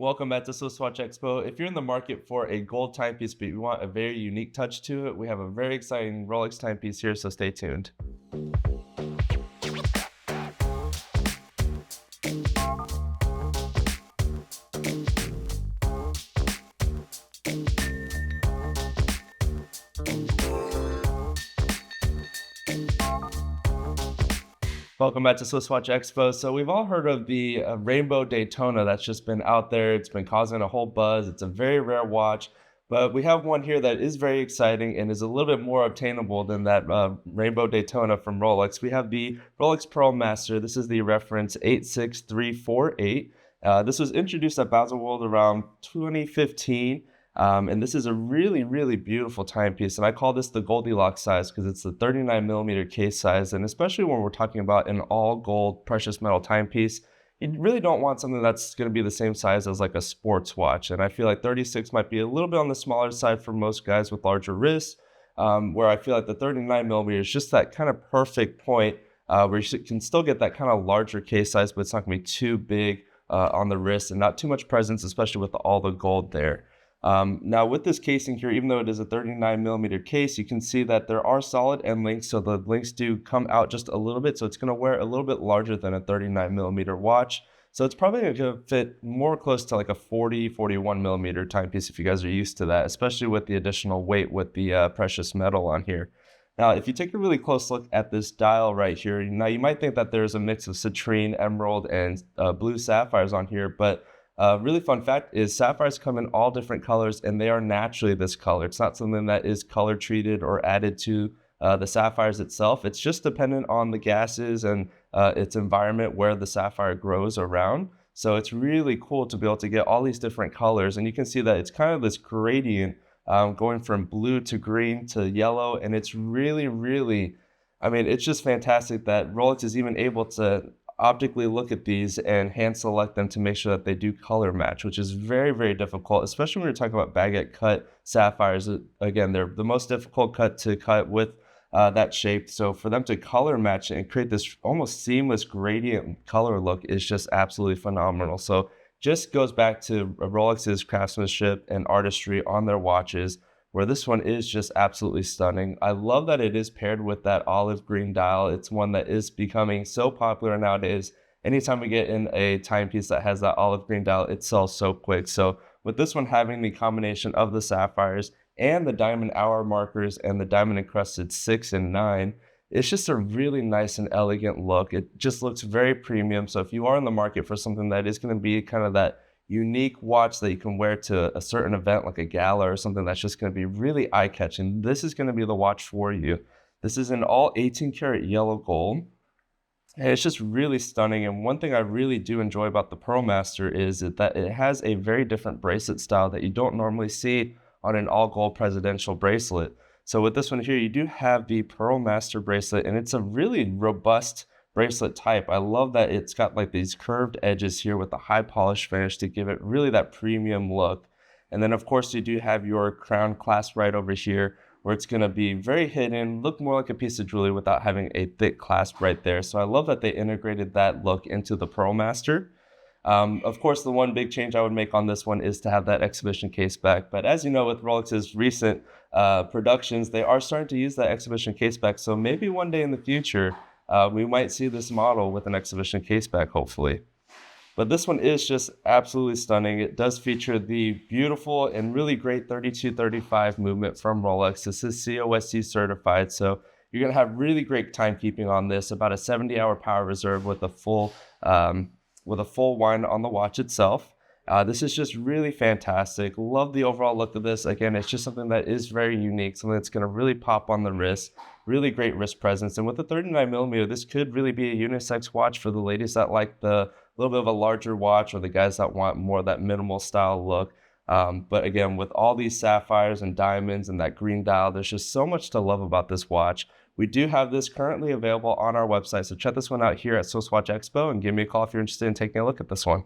Welcome back to SwissWatchExpo. If you're in the market for a gold timepiece, but you want a very unique touch to it, we have a very exciting Rolex timepiece here, so stay tuned. Welcome back to SwissWatchExpo. So we've all heard of the Rainbow Daytona that's just been out there. It's been causing a whole buzz. It's a very rare watch, but we have one here that is very exciting and is a little bit more obtainable than that Rainbow Daytona from Rolex. We have the Rolex Pearlmaster. This is the reference 86348. This was introduced at Baselworld around 2015. And this is a really, really beautiful timepiece. And I call this the Goldilocks size because it's the 39mm case size. And especially when we're talking about an all gold precious metal timepiece, you really don't want something that's going to be the same size as like a sports watch. And I feel like 36 might be a little bit on the smaller side for most guys with larger wrists, where I feel like the 39mm is just that kind of perfect point where you can still get that kind of larger case size, but it's not going to be too big on the wrist and not too much presence, especially with all the gold there. Now with this casing here, even though it is a 39mm case, you can see that there are solid end links, so the links do come out just a little bit, so it's going to wear a little bit larger than a 39mm watch. So it's probably going to fit more close to like a 41mm timepiece if you guys are used to that, especially with the additional weight with the precious metal on here. Now, if you take a really close look at this dial right here, now you might think that there's a mix of citrine, emerald, and blue sapphires on here, but really fun fact is sapphires come in all different colors and they are naturally this color. It's not something that is color treated or added to the sapphires itself. It's just dependent on the gases and its environment where the sapphire grows around. So it's really cool to be able to get all these different colors. And you can see that it's kind of this gradient going from blue to green to yellow. And it's really, really, I mean, it's just fantastic that Rolex is even able to optically look at these and hand select them to make sure that they do color match, which is very, very difficult, especially when you're talking about baguette cut sapphires. Again, they're the most difficult cut to cut with that shape. So for them to color match and create this almost seamless gradient color look is just absolutely phenomenal. So just goes back to Rolex's craftsmanship and artistry on their watches, where this one is just absolutely stunning. I love that it is paired with that olive green dial. It's one that is becoming so popular nowadays. Anytime we get in a timepiece that has that olive green dial, it sells so quick. So with this one having the combination of the sapphires and the diamond hour markers and the diamond encrusted 6 and 9, it's just a really nice and elegant look. It just looks very premium. So if you are in the market for something that is going to be kind of that unique watch that you can wear to a certain event like a gala or something that's just going to be really eye-catching, this is going to be the watch for you. This is in all 18 karat yellow gold, and it's just really stunning. And one thing I really do enjoy about the Pearlmaster is that it has a very different bracelet style that you don't normally see on an all gold presidential bracelet. So with this one here, you do have the Pearlmaster bracelet, and it's a really robust bracelet type. I love that it's got like these curved edges here with the high polish finish to give it really that premium look. And then of course you do have your crown clasp right over here where it's going to be very hidden, look more like a piece of jewelry without having a thick clasp right there. So I love that they integrated that look into the Pearlmaster. Of course, the one big change I would make on this one is to have that exhibition case back. But as you know, with Rolex's recent productions, they are starting to use that exhibition case back. So maybe one day in the future, we might see this model with an exhibition case back, hopefully. But this one is just absolutely stunning. It does feature the beautiful and really great 3235 movement from Rolex. This is COSC certified, so you're going to have really great timekeeping on this, about a 70-hour power reserve with a full wind on the watch itself. This is just really fantastic. Love the overall look of this. Again, it's just something that is very unique, something that's going to really pop on the wrist. Really great wrist presence. And with the 39mm, this could really be a unisex watch for the ladies that like the little bit of a larger watch or the guys that want more of that minimal style look. But again, with all these sapphires and diamonds and that green dial, there's just so much to love about this watch. We do have this currently available on our website, so check this one out here at SwissWatchExpo and give me a call if you're interested in taking a look at this one.